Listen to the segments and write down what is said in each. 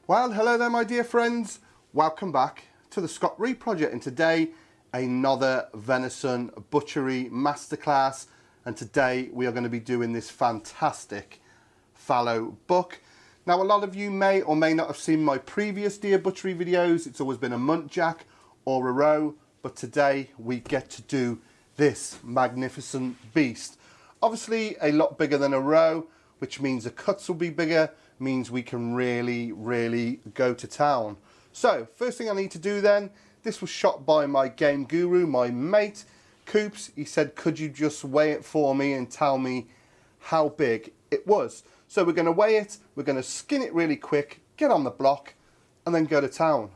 Well, hello there my dear friends. Welcome back to the Scott Ree Project, and today another venison butchery masterclass, and today we are going to be doing this fantastic fallow buck. Now a lot of you may or may not have seen my previous deer butchery videos. It's always been a muntjac or a roe, but today we get to do this magnificent beast. Obviously a lot bigger than a roe, which means the cuts will be bigger, means we can really go to town. So first thing I need to do then, this was shot by my game guru, my mate Coops. He said, could you just weigh it for me and tell me how big it was? So we're going to weigh it, we're going to skin it really quick, get on the block and then go to town.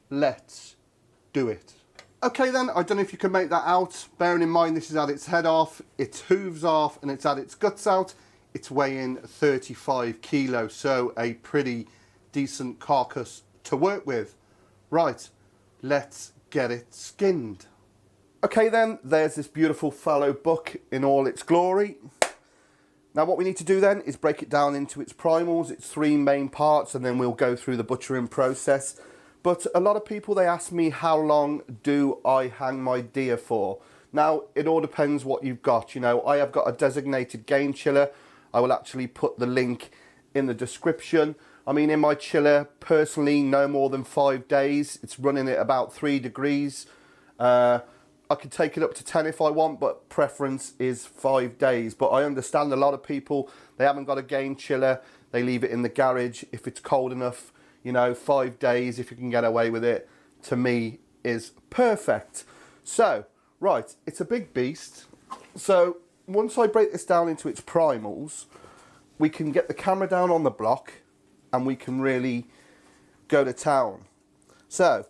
Let's do it. Okay then, I don't know if you can make that out. Bearing in mind this is had its head off, its hooves off and it's had its guts out. It's weighing 35 kilos, so a pretty decent carcass to work with. Right, let's get it skinned. Okay then, there's this beautiful fallow buck in all its glory. Now what we need to do then is break it down into its primals, its three main parts, and then we'll go through the butchering process. But a lot of people, they ask me, how long do I hang my deer for? Now, it all depends what you've got. You know, I have got a designated game chiller. I will actually put the link in the description. I mean, in my chiller, personally, no more than 5 days. It's running at about 3 degrees. I could take it up to 10 if I want, but preference is 5 days. But I understand a lot of people, they haven't got a game chiller. They leave it in the garage. If it's cold enough, you know, 5 days, if you can get away with it, to me is perfect. So, right, it's a big beast. So once I break this down into its primals, we can get the camera down on the block and we can really go to town. So,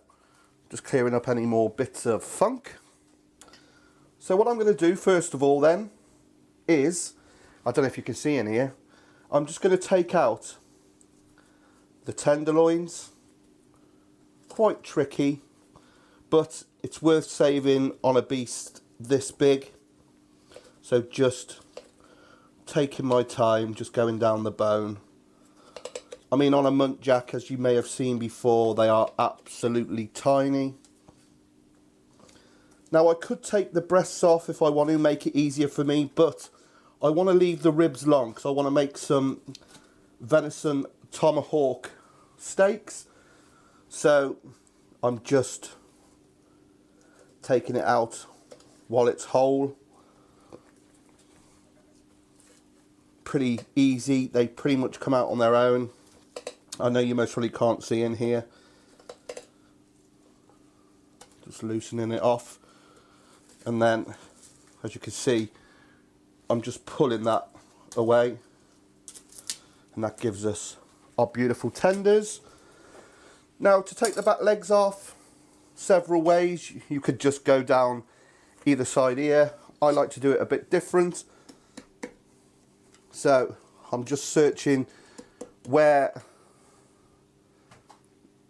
just clearing up any more bits of funk. So what I'm going to do first of all then is, I don't know if you can see in here, I'm just going to take out the tenderloins. Quite tricky, but it's worth saving on a beast this big. So just taking my time, just going down the bone. I mean, on a muntjac, as you may have seen before, they are absolutely tiny. Now I could take the breasts off if I want to make it easier for me, but I want to leave the ribs long because I want to make some venison tomahawk steaks. So I'm just taking it out while it's whole. Pretty easy, they pretty much come out on their own. I know you most probably can't see in here. Just loosening it off, and then as you can see, I'm just pulling that away, and that gives us our beautiful tenders. Now to take the back legs off, several ways. You could just go down either side here. I like to do it a bit different. So I'm just searching where,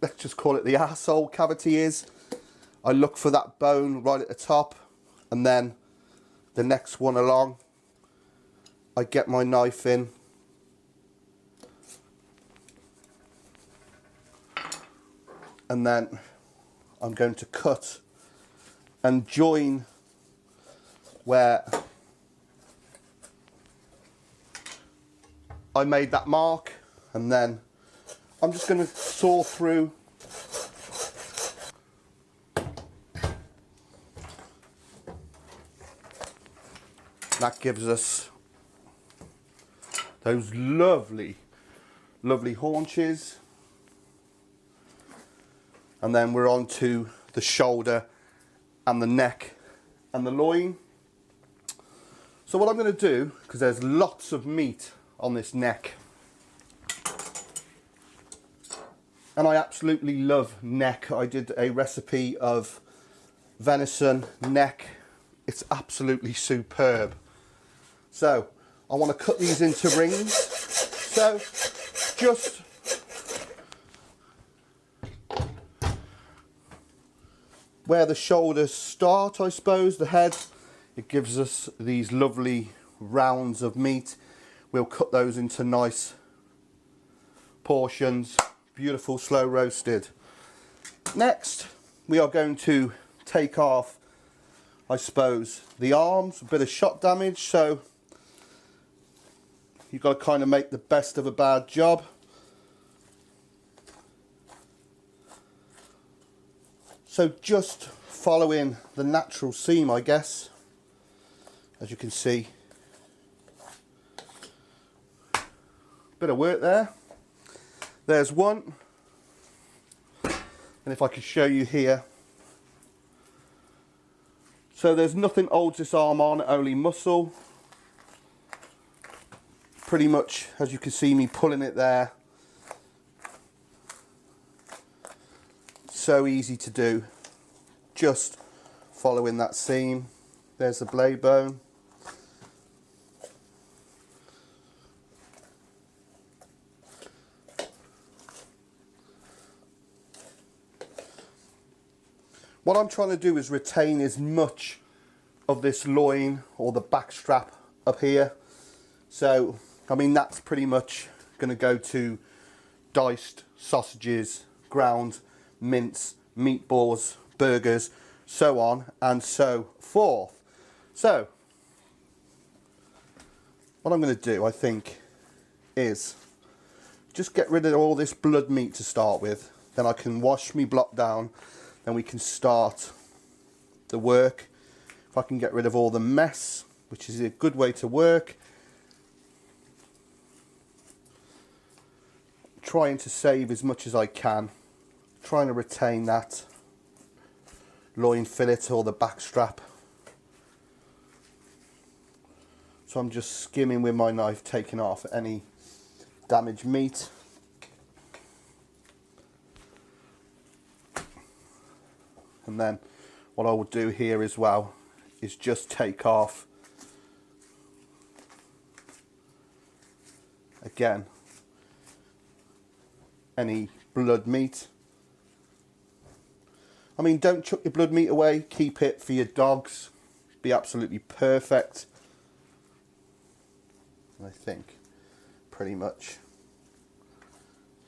let's just call it the arsehole cavity is. I look for that bone right at the top, and then the next one along, I get my knife in. And then I'm going to cut and join where I made that mark, and then I'm just going to saw through. That gives us those lovely haunches. And then we're on to the shoulder and the neck and the loin. So what I'm going to do, because there's lots of meat on this neck, and I absolutely love neck. I did a recipe of venison neck. It's absolutely superb. So I want to cut these into rings. So just where the shoulders start, I suppose, the head, it gives us these lovely rounds of meat. We'll cut those into nice portions, beautiful slow roasted. Next, we are going to take off, I suppose, the arms, a bit of shot damage, so you've got to kind of make the best of a bad job. So just following the natural seam, I guess, as you can see. Bit of work there. There's one. And if I could show you here. So there's nothing holds this arm on, only muscle. Pretty much, as you can see me pulling it there. So easy to do. Just following that seam. There's the blade bone. What I'm trying to do is retain as much of this loin or the back strap up here. So, I mean, that's pretty much going to go to diced sausages, ground mince, meatballs, burgers, so on and so forth. So, what I'm going to do, I think, is just get rid of all this blood meat to start with. Then I can wash me block down. Then we can start the work. If I can get rid of all the mess, which is a good way to work. Trying to save as much as I can. Trying to retain that loin fillet or the back strap. So I'm just skimming with my knife, taking off any damaged meat. And then what I will do here as well is just take off, again, any blood meat. I mean, don't chuck your blood meat away, keep it for your dogs. Be absolutely perfect. I think pretty much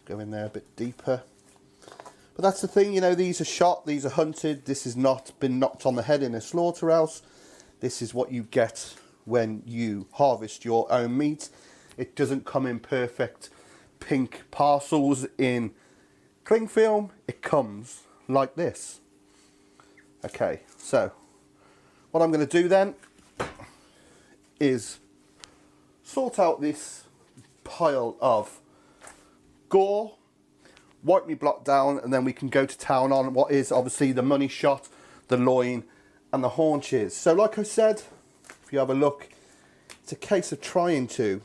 go in there a bit deeper. But that's the thing, you know, these are shot, these are hunted. This has not been knocked on the head in a slaughterhouse. This is what you get when you harvest your own meat. It doesn't come in perfect pink parcels in cling film. It comes like this. Okay, so what I'm going to do then is sort out this pile of gore, wipe me block down, and then we can go to town on what is obviously the money shot, the loin and the haunches. So like I said, if you have a look, it's a case of trying to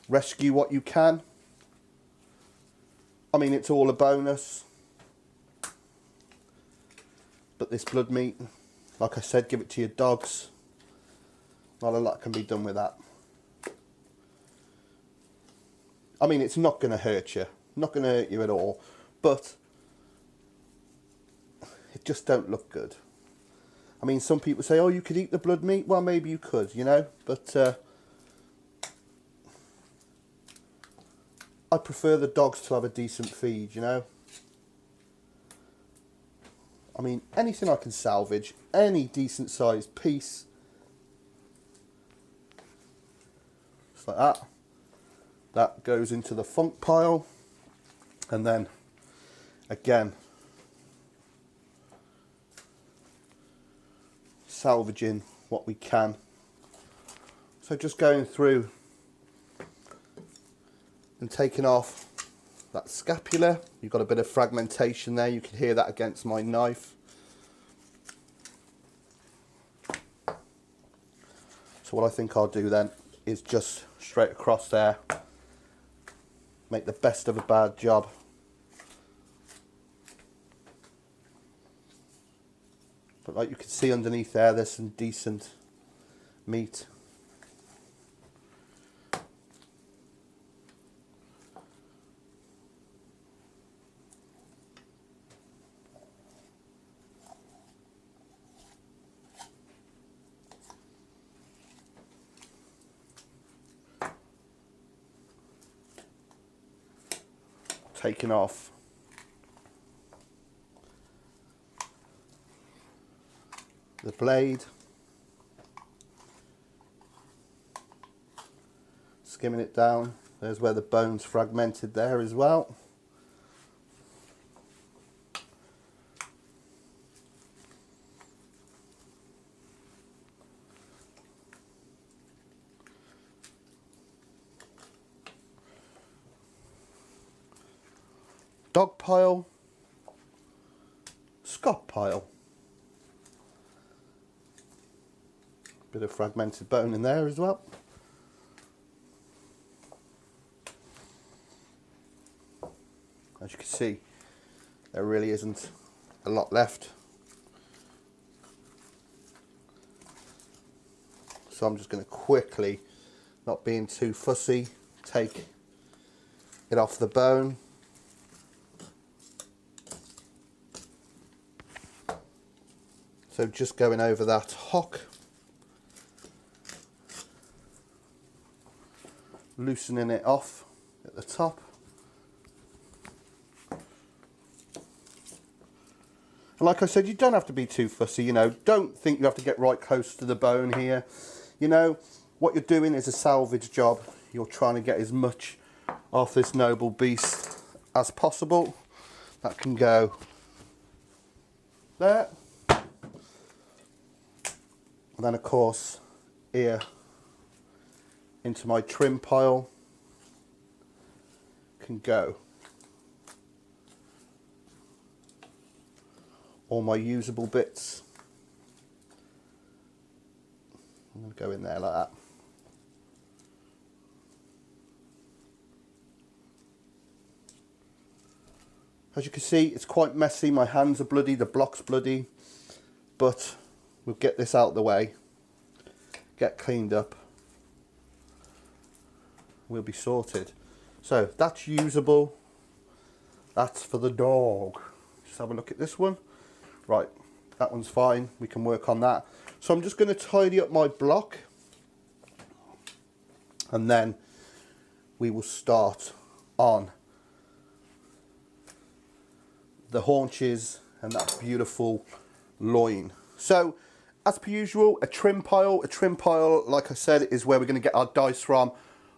rescue what you can. I mean, it's all a bonus, but this blood meat, like I said, give it to your dogs. Not a lot can be done with that. I mean, it's not going to hurt you. Not going to hurt you at all, but it just don't look good. I mean, some people say, oh, you could eat the blood meat. Well, maybe you could, you know, but I prefer the dogs to have a decent feed, you know. I mean, anything I can salvage, any decent sized piece, just like that. That goes into the funk pile. And then, again, salvaging what we can. So just going through and taking off that scapula. You've got a bit of fragmentation there. You can hear that against my knife. So what I think I'll do then is just straight across there. Make the best of a bad job. But like you can see underneath there, there's some decent meat. taking off the blade, skimming it down. There's where the bone's fragmented there as well. Dog pile, Scott pile. Bit of fragmented bone in there as well. As you can see, there really isn't a lot left. So I'm just going to quickly, not being too fussy, take it off the bone. So just going over that hock, loosening it off at the top. And like I said, you don't have to be too fussy, you know, don't think you have to get right close to the bone here. You know, what you're doing is a salvage job. You're trying to get as much off this noble beast as possible. That can go there. And then of course, here into my trim pile can go all my usable bits. I'm going to go in there like that. As you can see, it's quite messy. My hands are bloody, the block's bloody, but we'll get this out of the way, get cleaned up, we'll be sorted. So that's usable, that's for the dog. Just have a look at this one. Right, that one's fine, we can work on that. So I'm just going to tidy up my block and then we will start on the haunches and that beautiful loin. So as per usual, a trim pile, like I said, is where we're going to get our dice from,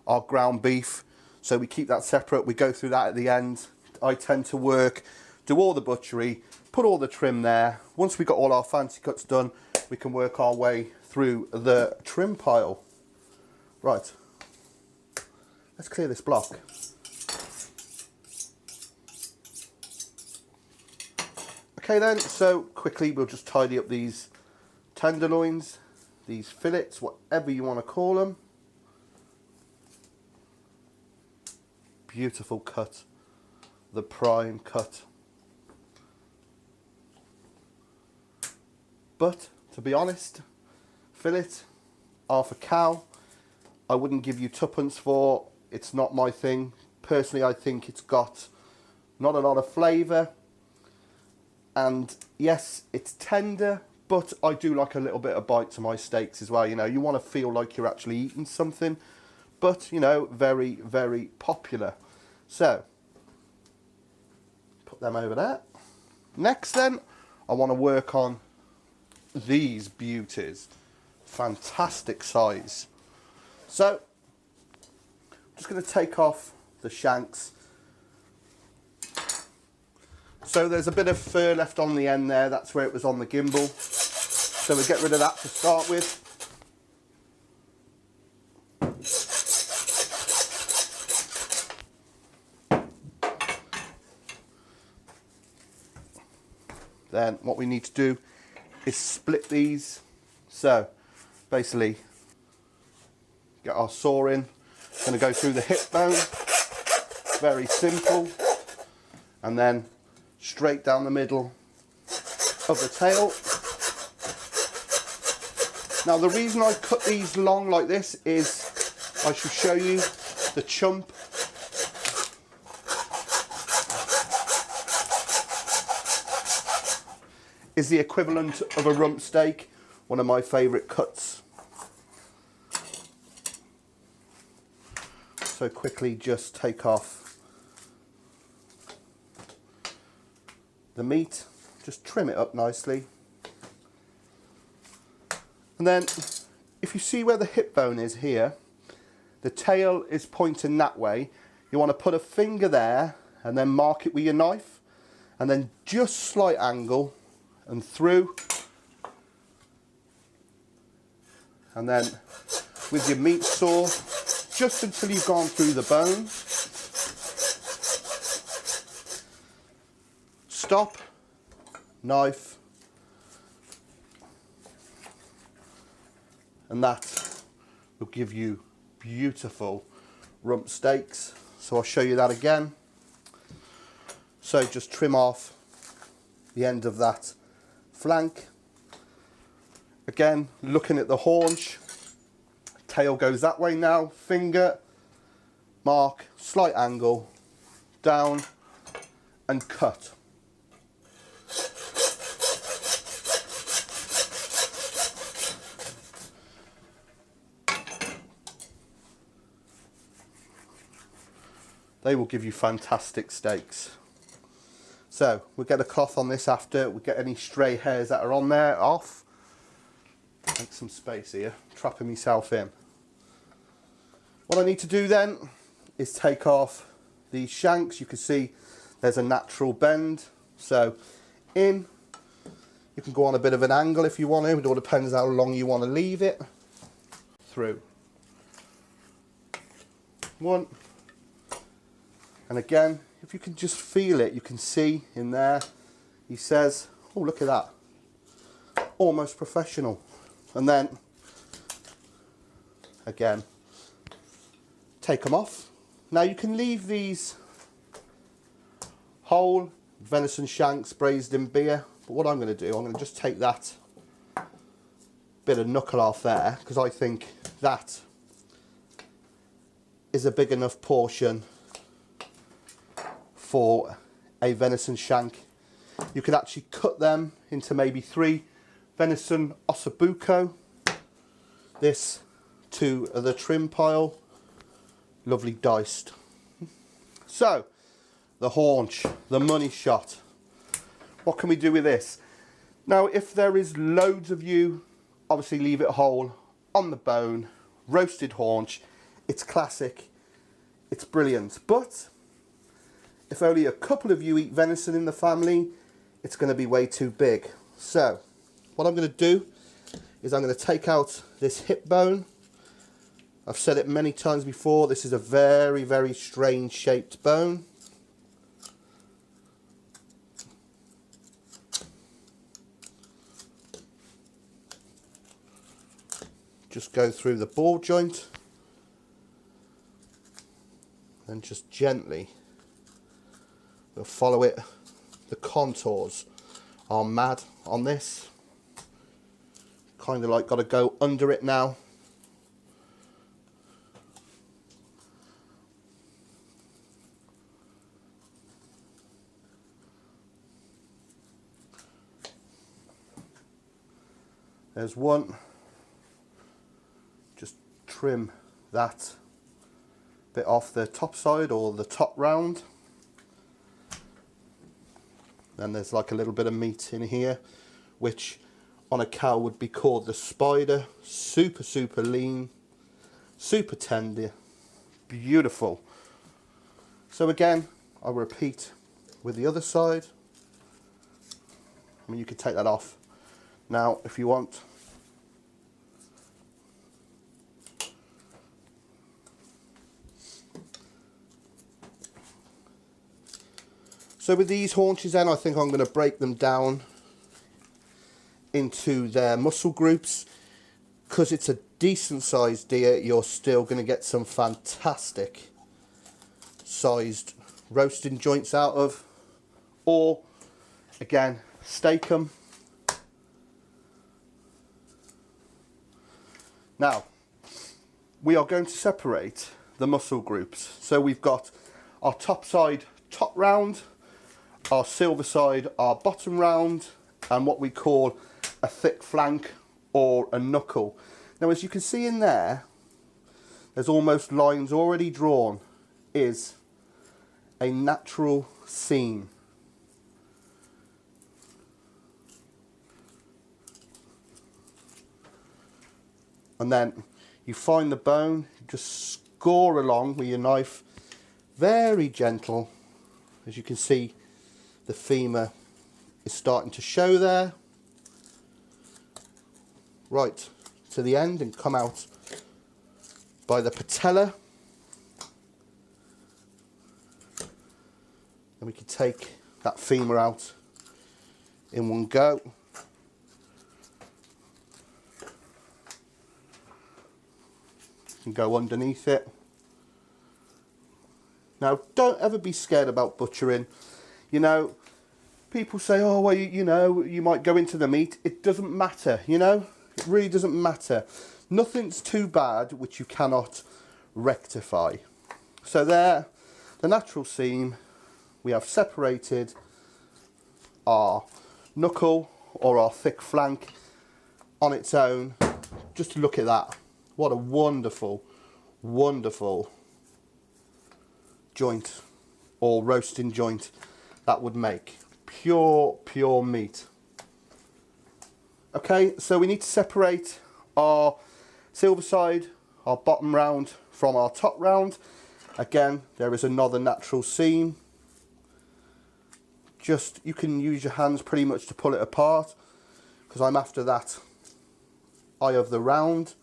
our ground beef. So we keep that separate, we go through that at the end. I tend to work, do all the butchery, put all the trim there. Once we've got all our fancy cuts done, we can work our way through the trim pile. Right, let's clear this block. Okay then, so quickly we'll just tidy up these tenderloins, these fillets, whatever you want to call them. Beautiful cut, the prime cut. But to be honest, fillet, half a cow, I wouldn't give you tuppence for. It's not my thing. Personally, I think it's got not a lot of flavour. And yes, it's tender, but I do like a little bit of bite to my steaks as well. You know, you want to feel like you're actually eating something, but you know, very, very popular. So, put them over there. Next then, I want to work on these beauties. Fantastic size. So, I'm just going to take off the shanks. So there's a bit of fur left on the end there, that's where it was on the gimbal. So we'll get rid of that to start with. Then what we need to do is split these. So basically, get our saw in. Going to go through the hip bone, very simple, and then straight down the middle of the tail. Now the reason I cut these long like this is I shall show you the chump. Is the equivalent of a rump steak, one of my favourite cuts. So quickly just take off the meat, just trim it up nicely. And then if you see where the hip bone is here, the tail is pointing that way. You want to put a finger there and then mark it with your knife, and then just slight angle and through. And then with your meat saw, just until you've gone through the bone. Stop, knife, and that will give you beautiful rump steaks. So I'll show you that again. So just trim off the end of that flank. Again, looking at the haunch, tail goes that way now, finger, mark, slight angle, down and cut. They will give you fantastic steaks. So we'll get a cloth on this after, we'll get any stray hairs that are on there off. Make some space here, trapping myself in. What I need to do then is take off these shanks. You can see there's a natural bend. So in, you can go on a bit of an angle if you want to. It all depends how long you want to leave it. Through. One. And again, if you can just feel it, you can see in there, he says, oh, look at that. Almost professional. And then, again, take them off. Now you can leave these whole venison shanks braised in beer. But what I'm going to do, I'm going to just take that bit of knuckle off there, because I think that is a big enough portion for a venison shank. You could actually cut them into maybe 3 venison ossobuco. This to the trim pile, lovely diced. So the haunch, the money shot. What can we do with this? Now if there is loads of you, obviously leave it whole on the bone, roasted haunch. It's classic, it's brilliant. But if only a couple of you eat venison in the family, it's going to be way too big. So what I'm going to do is I'm going to take out this hip bone. I've said it many times before, this is a very, very strange shaped bone. Just go through the ball joint and just gently we'll follow it. The contours are mad on this. Kind of like got to go under it now. There's one. Just trim that bit off the top side or the top round. Then there's like a little bit of meat in here, which on a cow would be called the spider. Super, super lean, super tender, beautiful. So again, I'll repeat with the other side. I mean, you could take that off now if you want. So with these haunches then, I think I'm going to break them down into their muscle groups. Because it's a decent sized deer, you're still going to get some fantastic sized roasting joints out of. Or, again, steak them. Now, we are going to separate the muscle groups. So we've got our top side, top round, our silver side, our bottom round, and what we call a thick flank or a knuckle. Now as you can see in there, there's almost lines already drawn, is a natural seam. And then you find the bone, just score along with your knife, very gentle. As you can see, the femur is starting to show there, right to the end, and come out by the patella. And we can take that femur out in one go. You can go underneath it. Now, don't ever be scared about butchering. You know, people say, oh, well, you know, you might go into the meat. It doesn't matter, you know. It really doesn't matter. Nothing's too bad which you cannot rectify. So there, the natural seam, we have separated our knuckle or our thick flank on its own. Just look at that. What a wonderful, wonderful joint or roasting joint that would make. Pure meat. Okay, so we need to separate our silver side, our bottom round, from our top round. Again, there is another natural seam. Just, you can use your hands pretty much to pull it apart, because I'm after that eye of the round.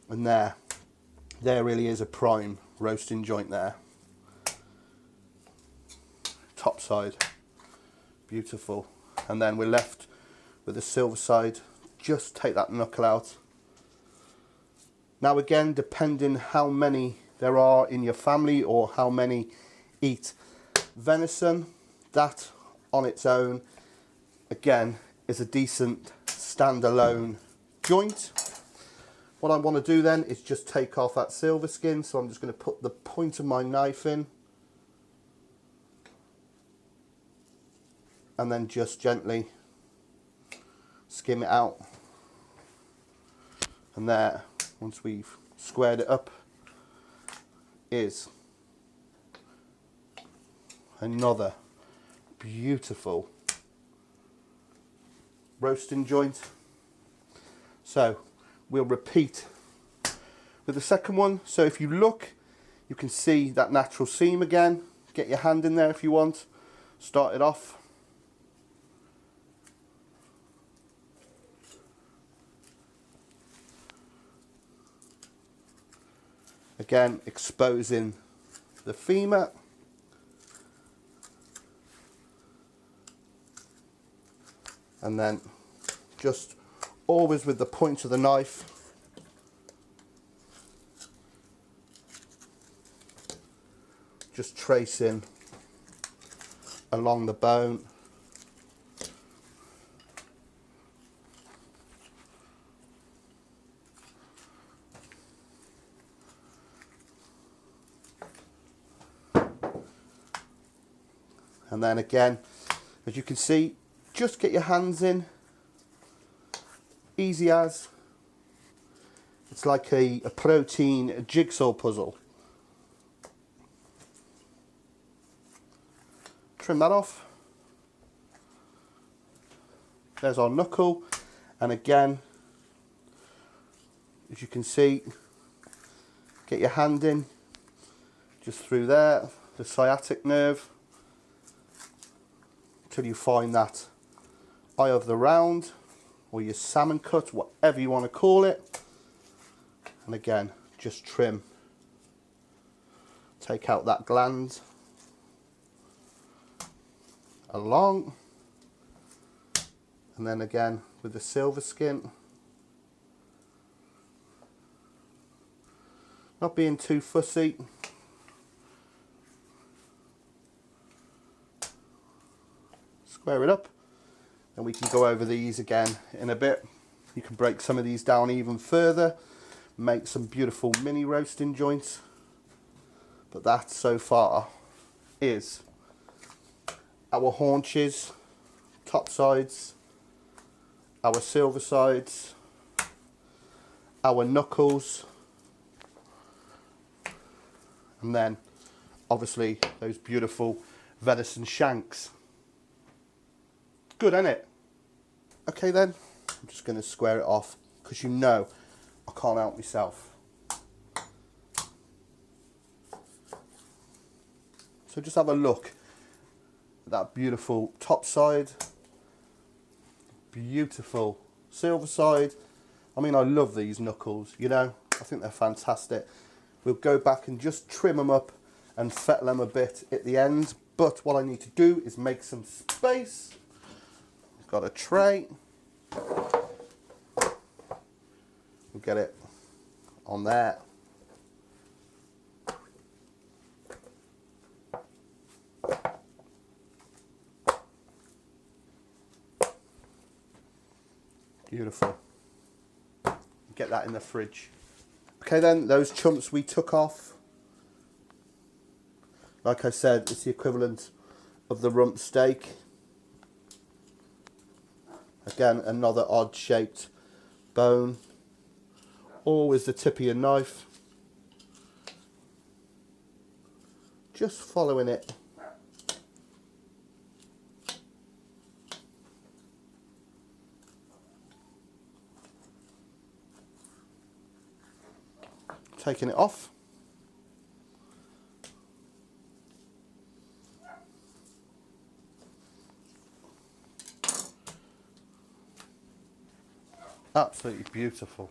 And there really is a prime roasting joint there. Top side, beautiful. And then we're left with the silver side. Just take that knuckle out. Now again, depending how many there are in your family or how many eat venison, that on its own, again, is a decent standalone joint. What I want to do then is just take off that silver skin, so I'm just going to put the point of my knife in and then just gently skim it out. And there, once we've squared it up, is another beautiful roasting joint. So we'll repeat with the second one. So if you look, you can see that natural seam again. Get your hand in there if you want. Start it off. Again, exposing the femur. And then just always with the point of the knife, just tracing along the bone. And then again, as you can see, just get your hands in, easy as. It's like a protein jigsaw puzzle. Trim that off. There's our knuckle. And again, as you can see, get your hand in, just through there, the sciatic nerve, till you find that eye of the round, or your salmon cut, whatever you want to call it. And again, just trim. Take out that gland along. And then again, with the silver skin. Not being too fussy. Square it up, and we can go over these again in a bit. You can break some of these down even further, make some beautiful mini roasting joints. But that so far is our haunches, top sides, our silver sides, our knuckles, and then obviously those beautiful venison shanks. Good, isn't it? Okay then, I'm just going to square it off because you know I can't help myself. So just have a look at that beautiful top side, beautiful silver side. I mean, I love these knuckles, you know, I think they're fantastic. We'll go back and just trim them up and fettle them a bit at the end. But what I need to do is make some space. I've got a tray. We'll get it on there. Beautiful. Get that in the fridge. Okay then, those chumps we took off. Like I said, it's the equivalent of the rump steak. Again, another odd shaped bone. Always the tip of your knife. Just following it. Taking it off. Absolutely beautiful.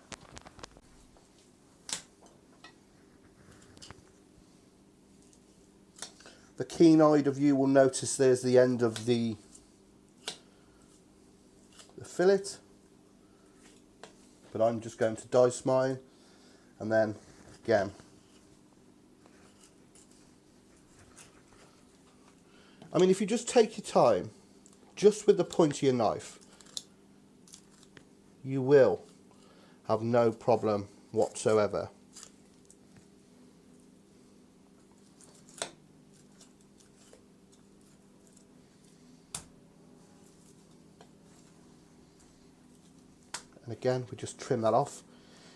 The keen-eyed of you will notice there's the end of the fillet, but I'm just going to dice mine, and then again I mean, if you just take your time just with the point of your knife, you will have no problem whatsoever. And again, we just trim that off.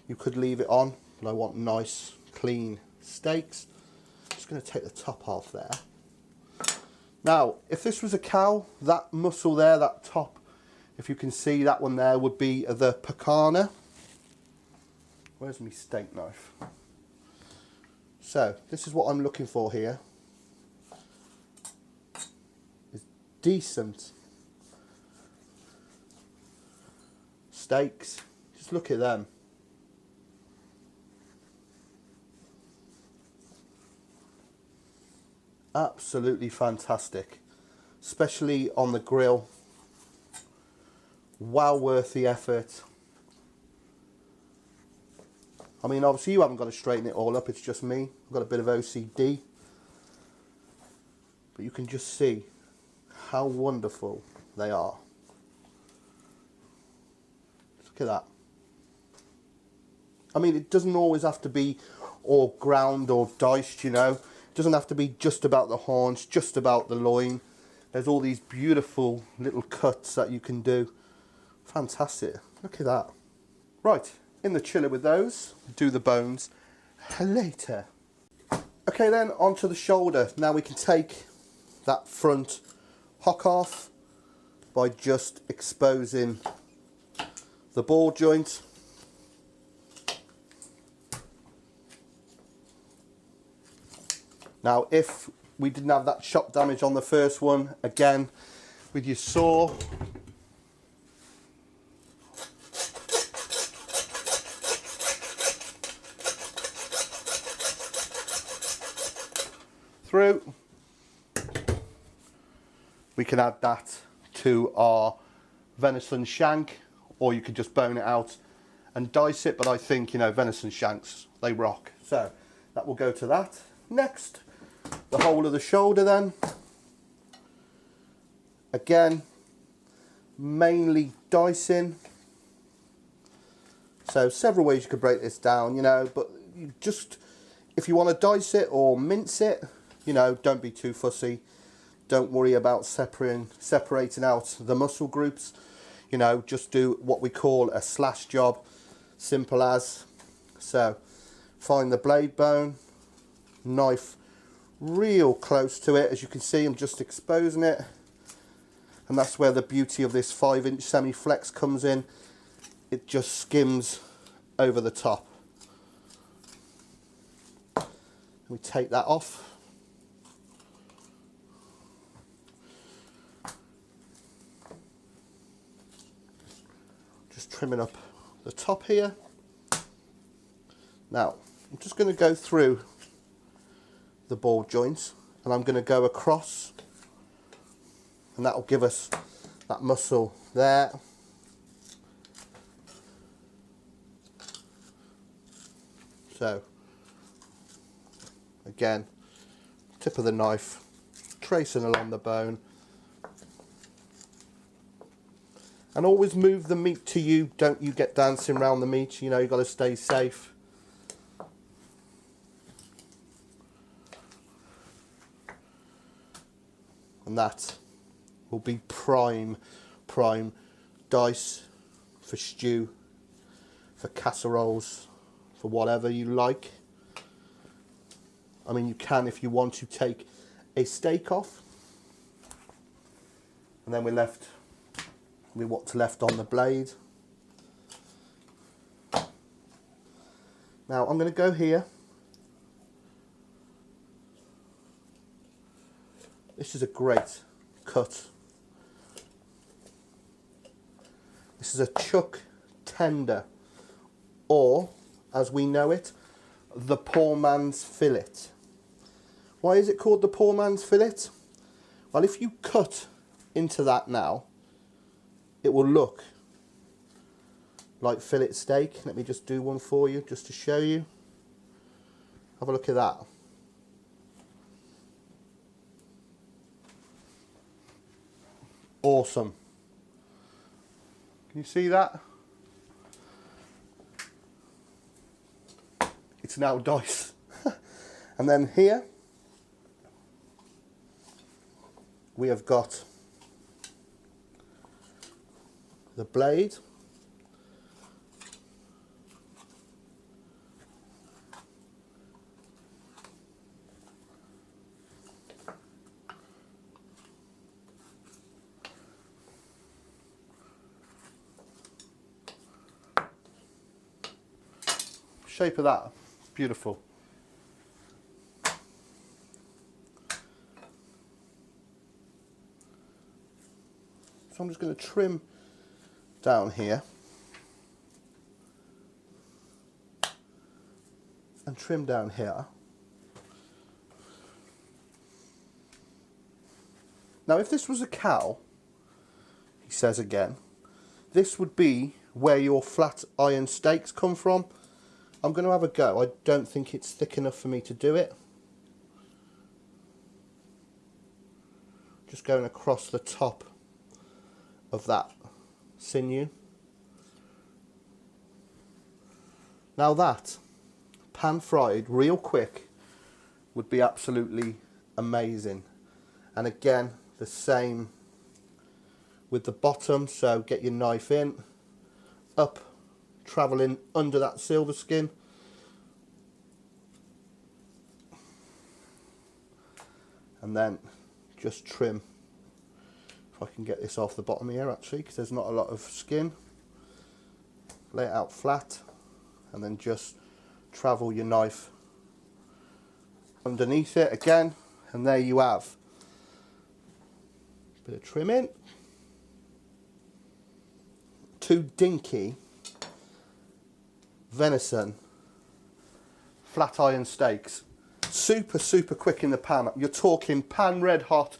You could leave it on, but I want nice, clean steaks. Just going to take the top off there. Now, if this was a cow, that muscle there, that top, if you can see that one there, would be the picanha. Where's my steak knife? So, this is what I'm looking for here. Is decent steaks. Just look at them. Absolutely fantastic, especially on the grill. Well worth the effort. I mean, obviously you haven't got to straighten it all up, it's just me. I've got a bit of OCD. But you can just see how wonderful they are. Look at that. I mean, it doesn't always have to be all ground or diced, you know. It doesn't have to be just about the haunch, just about the loin. There's all these beautiful little cuts that you can do. Fantastic. Look at that. Right, in the chiller with those. Do the bones later. Okay then, onto the shoulder. Now we can take that front hock off by just exposing the ball joint. Now, if we didn't have that shot damage on the first one, again, with your saw, through, we can add that to our venison shank, or you could just bone it out and dice it, but I think, you know, venison shanks, they rock. So that will go to that. Next, the whole of the shoulder then. Again, mainly dicing. So several ways you could break this down, you know, but you just, if you want to dice it or mince it, you know, don't be too fussy. Don't worry about separating out the muscle groups. You know, just do what we call a slash job. Simple as. So, find the blade bone, knife real close to it. As you can see, I'm just exposing it. And that's where the beauty of this 5-inch semi-flex comes in. It just skims over the top. We take that off. Just trimming up the top here. Now, I'm just going to go through the ball joints, and I'm going to go across, and that will give us that muscle there. So, again, tip of the knife, tracing along the bone. And always move the meat to you. Don't you get dancing around the meat. You know, you've got to stay safe. And that will be prime dice for stew, for casseroles, for whatever you like. I mean, you can, if you want to, take a steak off. And then we're left with what's left on the blade. Now I'm going to go here. This is a great cut. This is a chuck tender, or as we know it, the poor man's fillet. Why is it called the poor man's fillet? Well, if you cut into that now, it will look like fillet steak. Let me just do one for you, just to show you. Have a look at that. Awesome. Can you see that? It's now diced. And then here we have got the blade. Shape of that, beautiful. So I'm just going to trim down here and trim down here. Now if this was a cow, he says again, this would be where your flat iron steaks come from. I'm going to have a go. I don't think it's thick enough for me to do it. Just going across the top of that sinew. Now that, pan fried real quick, would be absolutely amazing. And again, the same with the bottom, so get your knife in, up, travelling under that silver skin. And then just trim. If I can get this off the bottom here actually, because there's not a lot of skin. Lay it out flat and then just travel your knife underneath it again, and there you have a bit of trim in. Two dinky venison flat iron steaks. Super quick in the pan. You're talking pan red hot,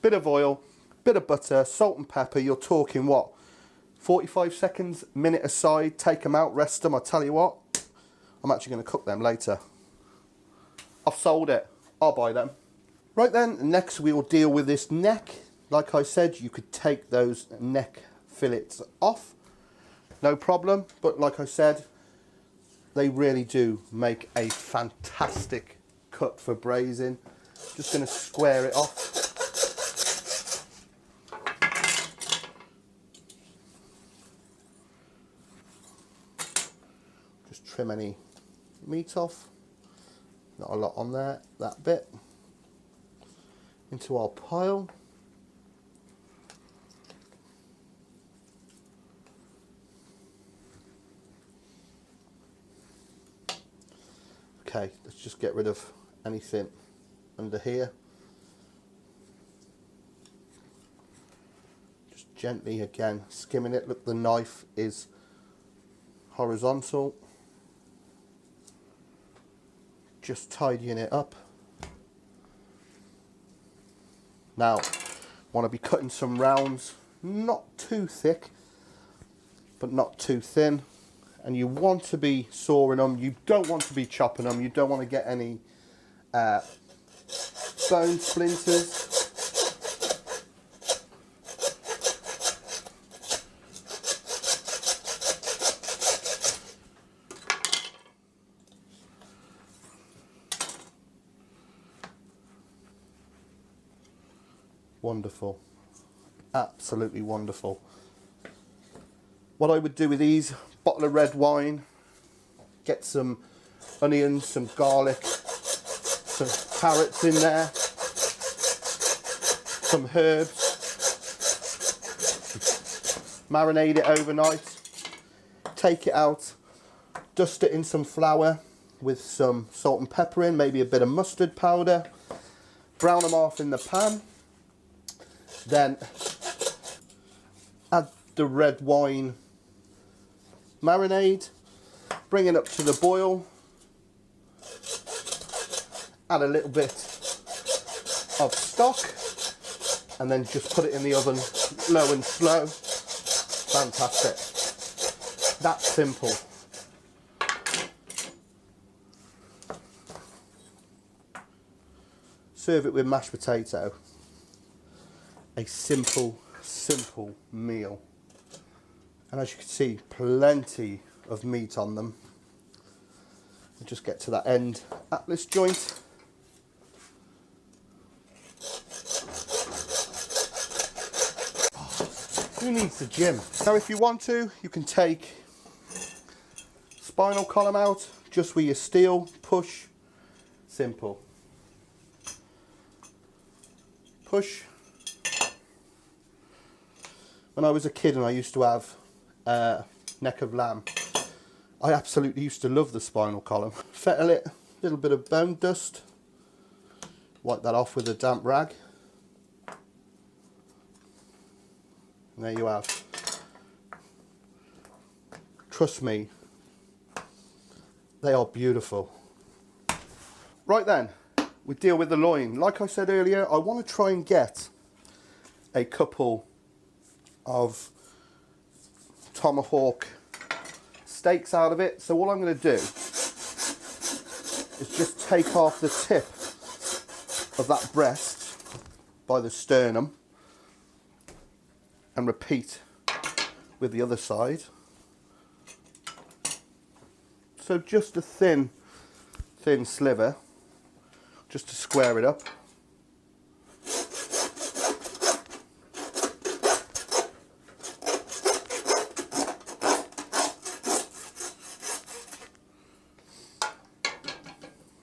bit of oil, bit of butter, salt and pepper. You're talking what, 45 seconds, minute aside, take them out, rest them. I tell you what, I'm actually going to cook them later. I've sold it, I'll buy them. Right then, next we will deal with this neck. Like I said, you could take those neck fillets off, no problem, but like I said, they really do make a fantastic cut for braising. Just going to square it off. Just trim any meat off. Not a lot on there, that bit. into our pile. Okay, let's just get rid of anything under here. Just gently again skimming it. Look, the knife is horizontal. Just tidying it up. Now, want to be cutting some rounds, not too thick, but not too thin. And you want to be sawing them. You don't want to be chopping them. You don't want to get any bone splinters. Wonderful, absolutely wonderful. What I would do with these, bottle of red wine, get some onions, some garlic, some carrots in there, some herbs, marinate it overnight, take it out, dust it in some flour with some salt and pepper in, maybe a bit of mustard powder, brown them off in the pan. Then add the red wine marinade, bring it up to the boil, add a little bit of stock, and then just put it in the oven low and slow. Fantastic. That's simple. Serve it with mashed potato. A simple meal. And as you can see, plenty of meat on them. We'll just get to that end atlas joint. Who needs the gym? Now if you want to, you can take spinal column out, just with your steel, push, simple. Push. When I was a kid and I used to have neck of lamb, I absolutely used to love the spinal column. Fettle it, a little bit of bone dust, wipe that off with a damp rag. And there you have. Trust me, they are beautiful. Right then, we deal with the loin. Like I said earlier, I want to try and get a couple of tomahawk steaks out of it. So all I'm going to do is just take off the tip of that breast by the sternum and repeat with the other side. So just a thin sliver, just to square it up.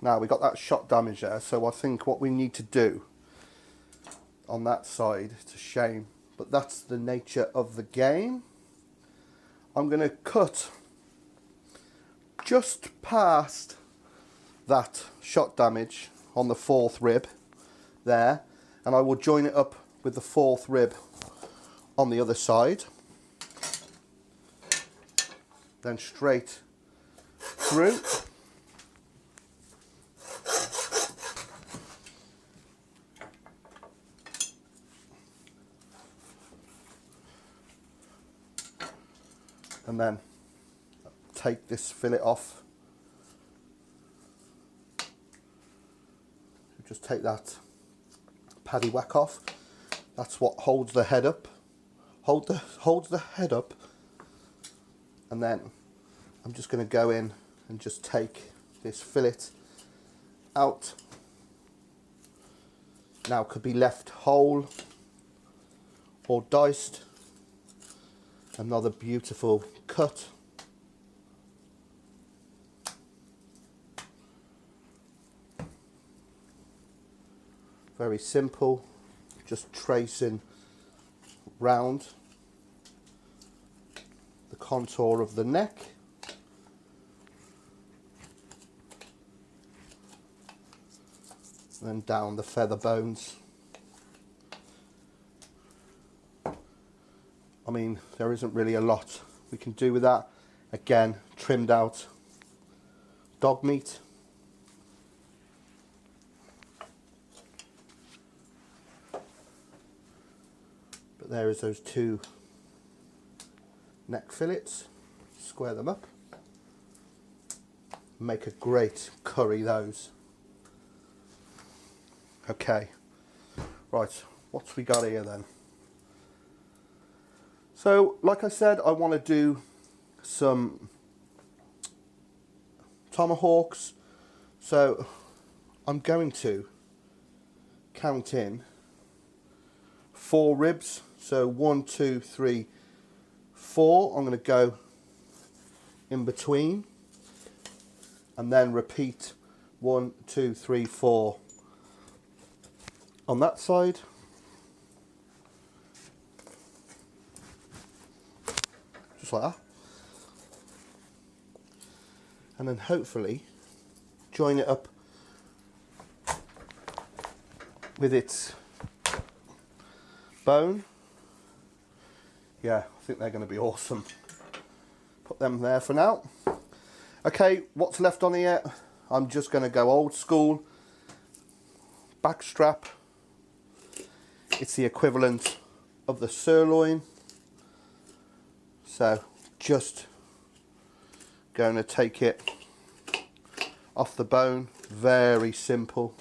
Now we got that shot damage there, so I think what we need to do on that side, it's a shame, but that's the nature of the game. I'm going to cut just past that shot damage on the fourth rib there, and I will join it up with the fourth rib on the other side. Then straight through. And then take this fillet off. Just take that paddy whack off. That's what holds the head up. Holds the head up. And then I'm just going to go in and just take this fillet out. Now it could be left whole or diced. Another beautiful cut. Very simple, just tracing round the contour of the neck. And then down the feather bones. I mean, there isn't really a lot we can do with that. Again, trimmed out dog meat. But there is those two neck fillets. Square them up. Make a great curry, those. Okay, right, what's we got here then? So, like I said, I want to do some tomahawks. So, I'm going to count in 4 ribs. So, 1, 2, 3, 4. I'm going to go in between. And then repeat 1, 2, 3, 4 on that side. Just like that. And then hopefully join it up with its bone. Yeah, I think they're going to be awesome. Put them there for now. Okay, what's left on here? I'm just going to go old school. Back strap. It's the equivalent of the sirloin. So just going to take it off the bone. Very simple.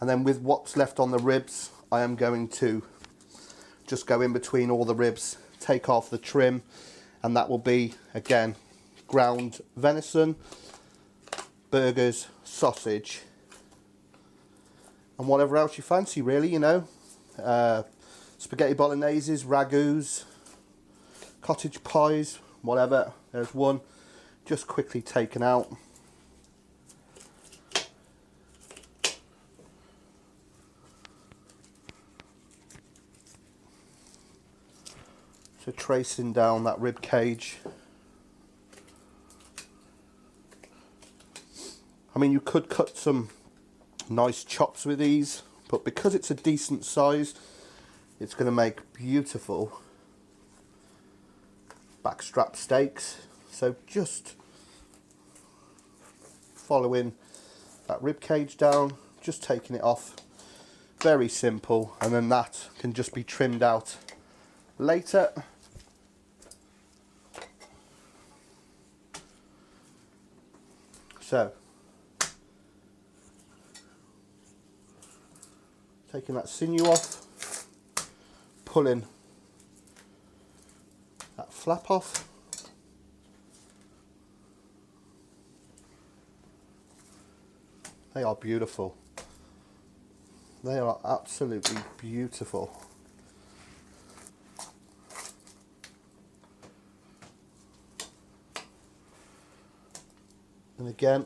And then with what's left on the ribs, I am going to just go in between all the ribs, take off the trim, and that will be, again, ground venison, burgers, sausage, and whatever else you fancy, really, you know. Spaghetti bologneses, ragouts, cottage pies, whatever. There's one just quickly taken out. So tracing down that rib cage. I mean, you could cut some nice chops with these, but because it's a decent size, it's going to make beautiful backstrap steaks. So just following that rib cage down, just taking it off. Very simple, and then that can just be trimmed out later. So taking that sinew off, pulling that flap off, they are beautiful. They are absolutely beautiful. And again,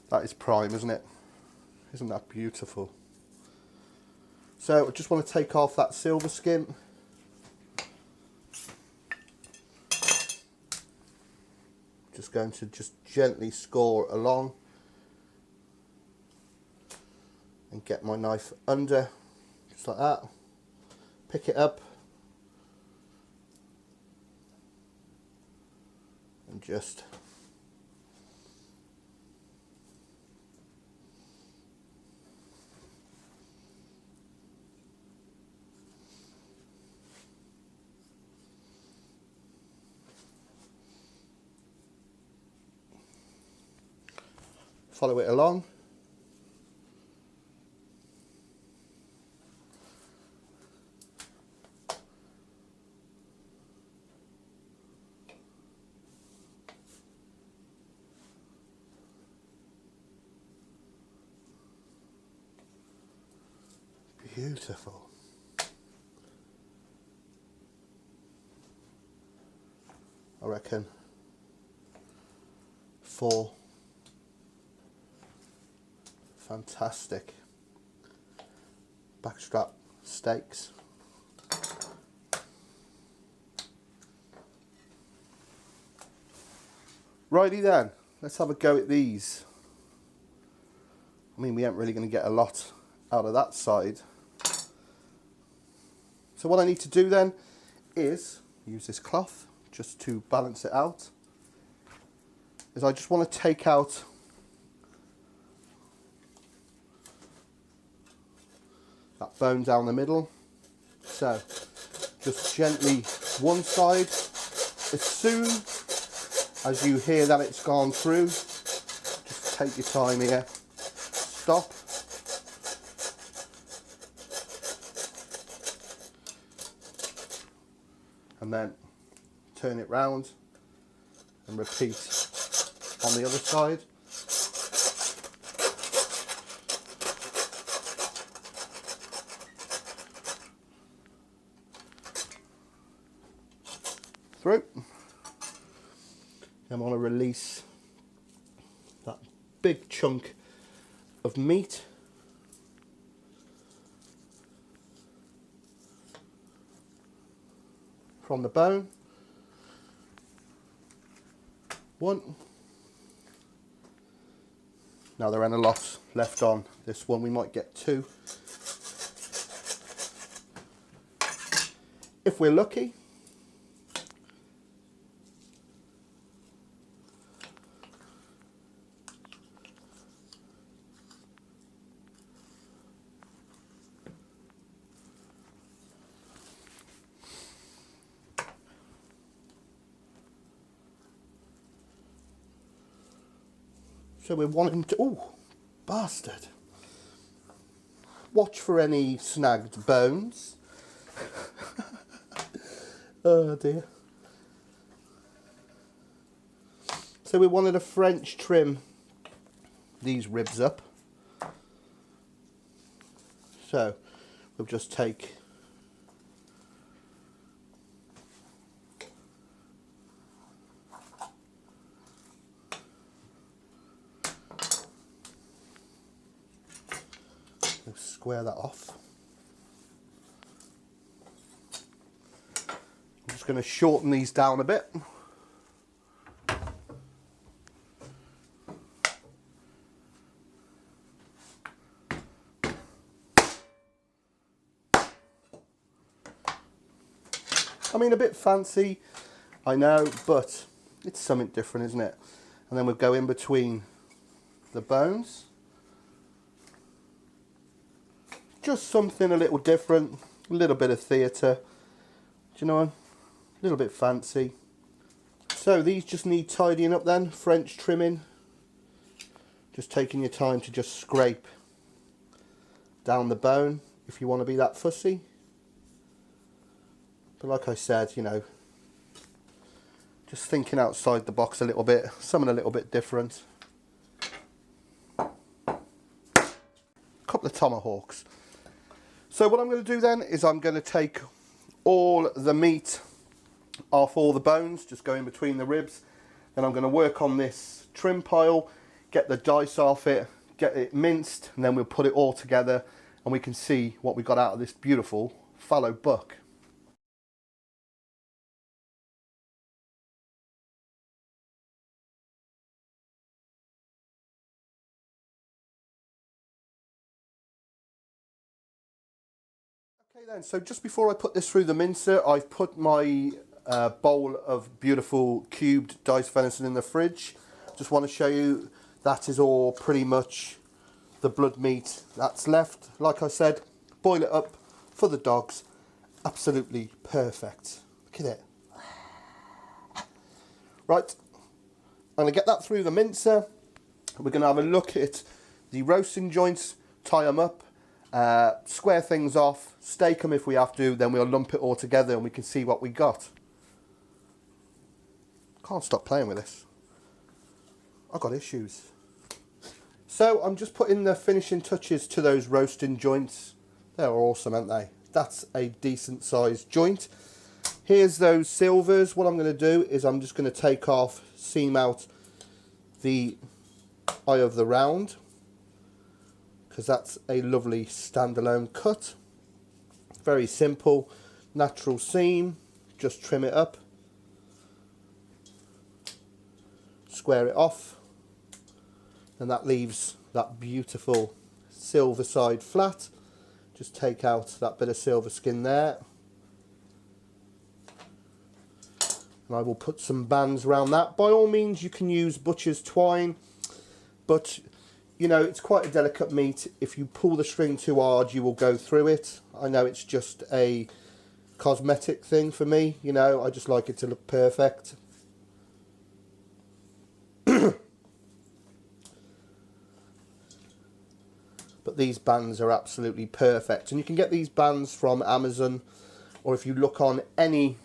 that is prime, isn't it? Isn't that beautiful? So I just want to take off that silver skin. Just going to just gently score along and get my knife under, just like that. Pick it up and just follow it along. Beautiful. I reckon 4. Fantastic backstrap steaks. Righty then, let's have a go at these. I mean, we ain't really going to get a lot out of that side. So what I need to do then is use this cloth just to balance it out. Is I just want to take out that bone down the middle. So just gently one side. As soon as you hear that it's gone through, just take your time here. Stop. And then turn it round and repeat on the other side. Through. Then I want to release that big chunk of meat. From the bone. 1. Now there ain't a lot left on this one, we might get 2. If we're lucky. So we're wanting to, oh, bastard. Watch for any snagged bones. Oh dear. So we wanted to French trim these ribs up. So we'll just take square that off. I'm just going to shorten these down a bit. I mean, a bit fancy, I know, but it's something different, isn't it? And then we'll go in between the bones. Just something a little different, a little bit of theatre, do you know, a little bit fancy. So these just need tidying up then, French trimming. Just taking your time to just scrape down the bone if you want to be that fussy. But like I said, you know, just thinking outside the box a little bit, something a little bit different. A couple of tomahawks. So what I'm going to do then is I'm going to take all the meat off all the bones, just go in between the ribs. Then I'm going to work on this trim pile, get the dice off it, get it minced, and then we'll put it all together and we can see what we got out of this beautiful fallow buck. Okay then, so just before I put this through the mincer, I've put my bowl of beautiful cubed diced venison in the fridge. Just want to show you that is all pretty much the blood meat that's left. Like I said, boil it up for the dogs. Absolutely perfect. Look at it. Right, I'm going to get that through the mincer. We're going to have a look at the roasting joints, tie them up. Square things off, stake them if we have to, then we'll lump it all together and we can see what we got. Can't stop playing with this. I've got issues. So I'm just putting the finishing touches to those roasting joints. They're awesome, aren't they? That's a decent sized joint. Here's those silvers. What I'm going to do is I'm just going to take off, seam out the eye of the round, because that's a lovely standalone cut. Very simple, natural seam. Just trim it up, square it off, and that leaves that beautiful silver side flat. Just take out that bit of silver skin there, and I will put some bands around that. By all means you can use butcher's twine, but you know, it's quite a delicate meat. If you pull the string too hard, you will go through it. I know it's just a cosmetic thing for me, you know, I just like it to look perfect. But these bands are absolutely perfect, and you can get these bands from Amazon, or if you look on any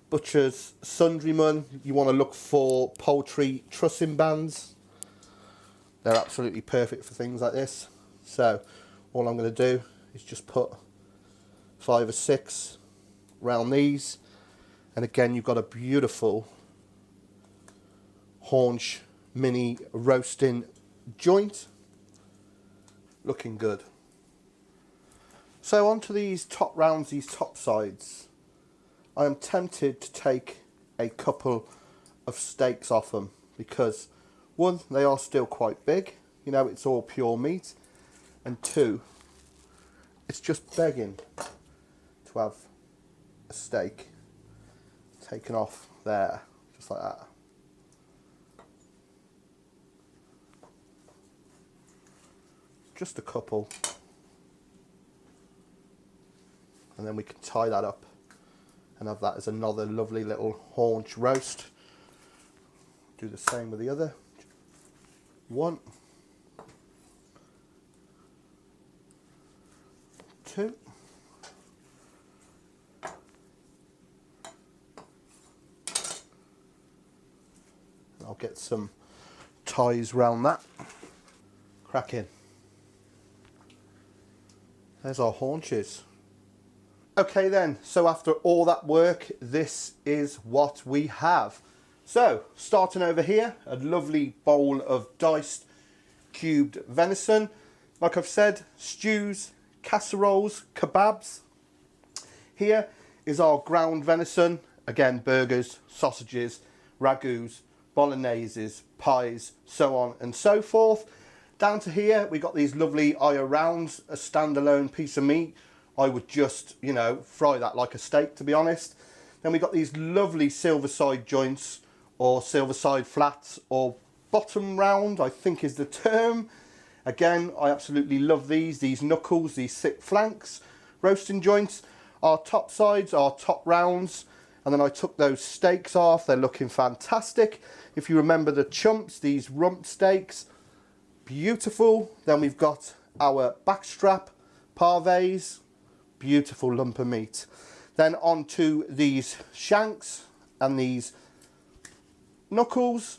butcher's sundryman, you want to look for poultry trussing bands. They're absolutely perfect for things like this. So all I'm going to do is just put 5 or 6 around these, and again you've got a beautiful haunch mini roasting joint, looking good. So onto these top rounds, these top sides. I am tempted to take a couple of steaks off them, because 1, they are still quite big, you know, it's all pure meat, and 2, it's just begging to have a steak taken off there, just like that. Just a couple, and then we can tie that up and have that as another lovely little haunch roast. Do the same with the other. 1, 2, I'll get some ties round that. Cracking. There's our haunches. Okay then, so after all that work, this is what we have. So, starting over here, a lovely bowl of diced, cubed venison. Like I've said, stews, casseroles, kebabs. Here is our ground venison. Again, burgers, sausages, ragouts, bologneses, pies, so on and so forth. Down to here, we got these lovely Aya rounds, a standalone piece of meat. I would just, you know, fry that like a steak, to be honest. Then we got these lovely silver side joints, or silver side flats, or bottom round, I think is the term. Again, I absolutely love these knuckles, these thick flanks, roasting joints. Our top sides, our top rounds, and then I took those steaks off. They're looking fantastic. If you remember the chumps, these rump steaks, beautiful. Then we've got our backstrap parveys, beautiful lump of meat. Then on to these shanks and these knuckles.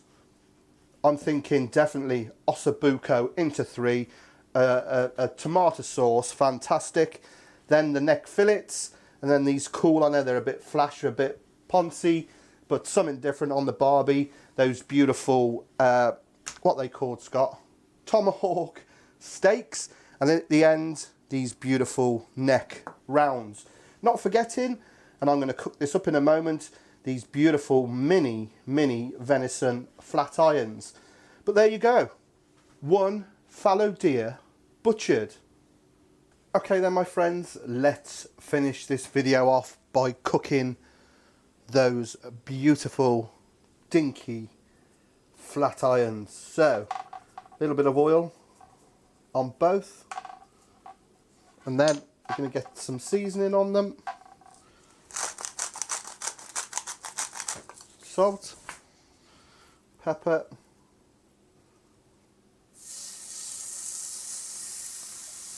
I'm thinking definitely ossobuco into 3, a tomato sauce, fantastic. Then the neck fillets, and then these cool, I know they're a bit flashy, a bit poncy, but something different on the barbie. Those beautiful, what they called, Scott? Tomahawk steaks. And then at the end, these beautiful neck rounds. Not forgetting, and I'm going to cook this up in a moment, these beautiful mini venison flat irons. But there you go, 1 fallow deer butchered. Okay then, my friends, let's finish this video off by cooking those beautiful dinky flat irons. So a little bit of oil on both, and then we're going to get some seasoning on them. Salt, pepper,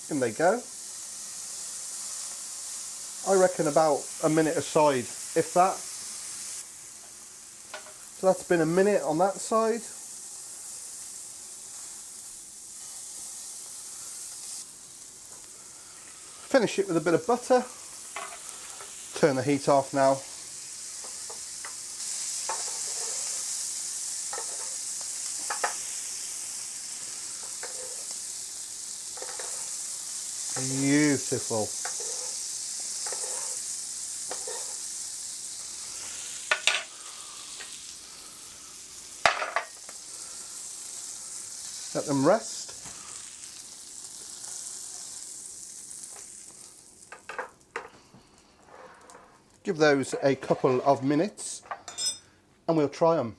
in they go. I reckon about a minute aside, if that. So that's been a minute on that side. Finish it with a bit of butter. Turn the heat off now. Beautiful. Let them rest. Give those a couple of minutes and we'll try them.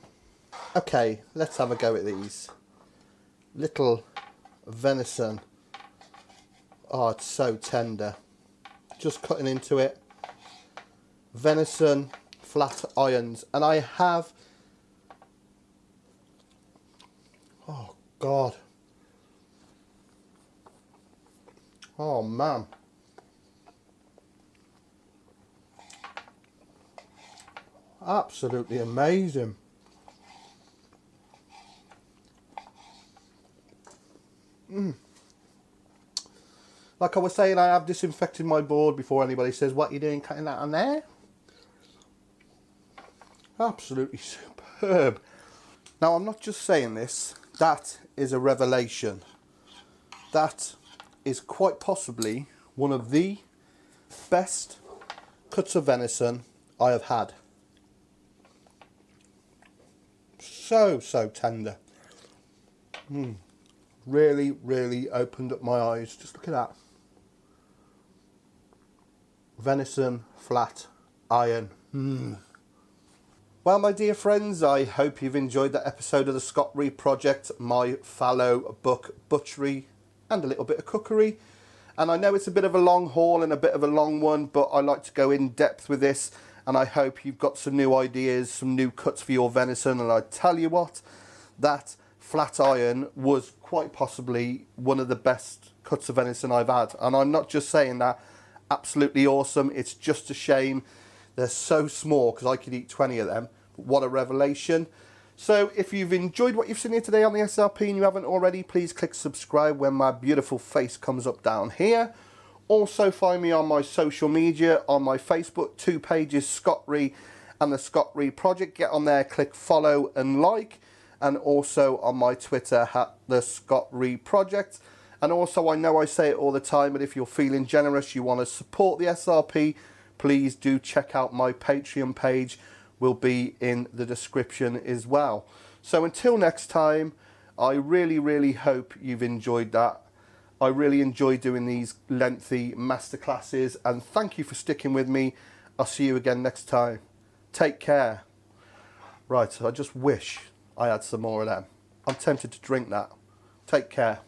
Okay, let's have a go at these. Little venison. Oh, it's so tender. Just cutting into it. Venison flat irons. And I have... Oh, God. Oh, man. Absolutely amazing. Like I was saying, I have disinfected my board before anybody says, what are you doing cutting that on there? Absolutely superb. Now, I'm not just saying this. That is a revelation. That is quite possibly one of the best cuts of venison I have had. So tender. Really, really opened up my eyes. Just look at that. Venison flat iron. Well, my dear friends, I hope you've enjoyed that episode of the Scott Rea Project, my Fallow book, Butchery, and a little bit of cookery. And I know it's a bit of a long haul and a bit of a long one, but I like to go in depth with this, and I hope you've got some new ideas, some new cuts for your venison. And I tell you what, that flat iron was quite possibly one of the best cuts of venison I've had. And I'm not just saying that. Absolutely awesome. It's just a shame they're so small, because I could eat 20 of them. But what a revelation. So if you've enjoyed what you've seen here today on the SRP and you haven't already, please click subscribe when my beautiful face comes up down here. Also find me on my social media, on my Facebook, 2 pages, Scott Rea and the Scott Rea Project. Get on there, click follow and like. And also on my Twitter, @TheScottReaProject. And also, I know I say it all the time, but if you're feeling generous, you want to support the SRP, please do check out my Patreon page. Will be in the description as well. So until next time, I really, really hope you've enjoyed that. I really enjoy doing these lengthy masterclasses, and thank you for sticking with me. I'll see you again next time. Take care. Right, I just wish I had some more of them. I'm tempted to drink that. Take care.